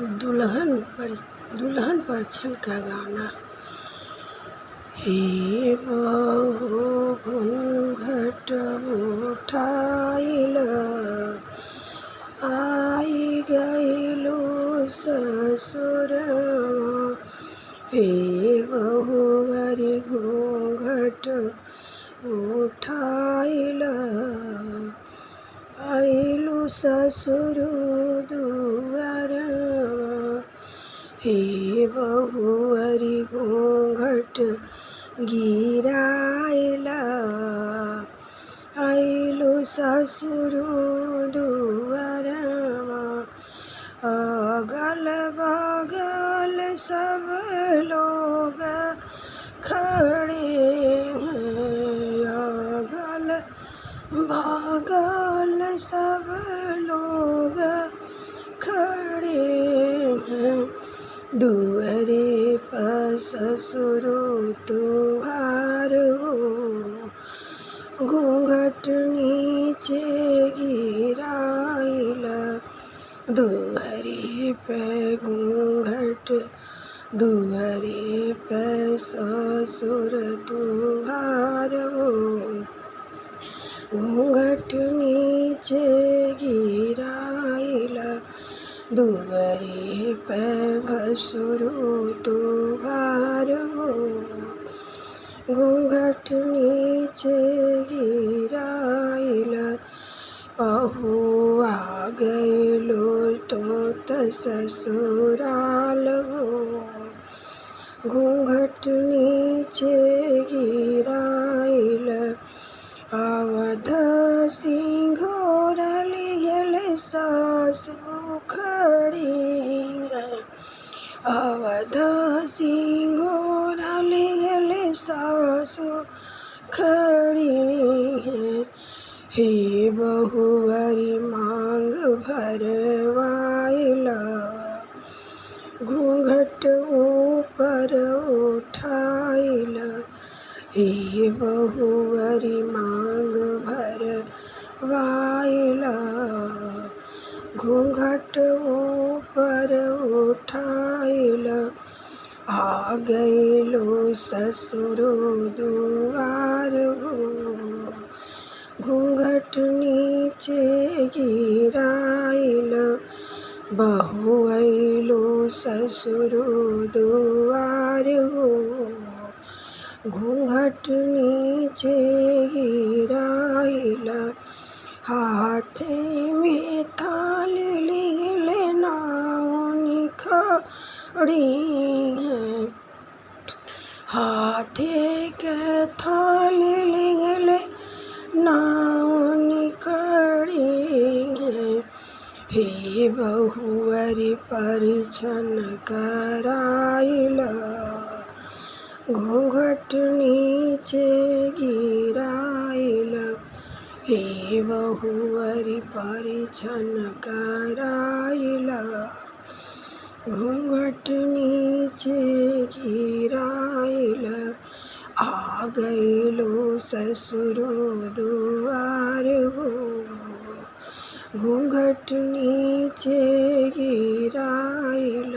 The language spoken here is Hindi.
दुल्हन परिछन का गाना। हे बहू घूंघट उठाइल, आई गइलू ससुरवा। हे बहुवरी घूंघट उठाइल, आइलू ससुर दुआरवा। हे बहुवरी घूंघट गिराइल, आइलू ससुर दुआरवा। अगल बगल सब लोग खड़े हैं, अगल बगल सब लोग खड़े हैं। दुअरे पर ससुर तुम्हार हो, घूंघट नीचे गिराइल। दुअरे पे घूंघट, दुअरे पे ससुर तुम्हार हो, घूंघट नीचे गिराइल। दुअरे पे भसुर तुम्हार हो, घूंघट नीचे गिराइल। बहू आ गइलो तो ससुराल हो, घूंघट नीचे गिराइल। अवध सिंघोर लिहल सासु खड़ी है, अवध सिंघोर लिहल सासु खड़ी है। हे बहुवरी मांग भरवाइल, घूंघट ऊपर उठाइल। हे बहुवरी मांग भरवाइल, घूंघट ऊपर उठाइल। आ गइलो ससुर दुआर हो, घूंघट नीचे गिराइल। बहू अइलो ससुर दुआर हो, घूंघट नीचे गिराइल। हाथे में थाल लिहले नाउनी खड़ी है, हाथे के थाल लिहले नाउनी खड़ी है। हे बहुवरी परिछन कराइल, घूंघट नीचे गिराइल। हे बहुवरी परिछन कराइल, घूंघट नीचे गिराइल। आ गइलो ससुर दुआर हो, घूंघट नीचे गिराइल।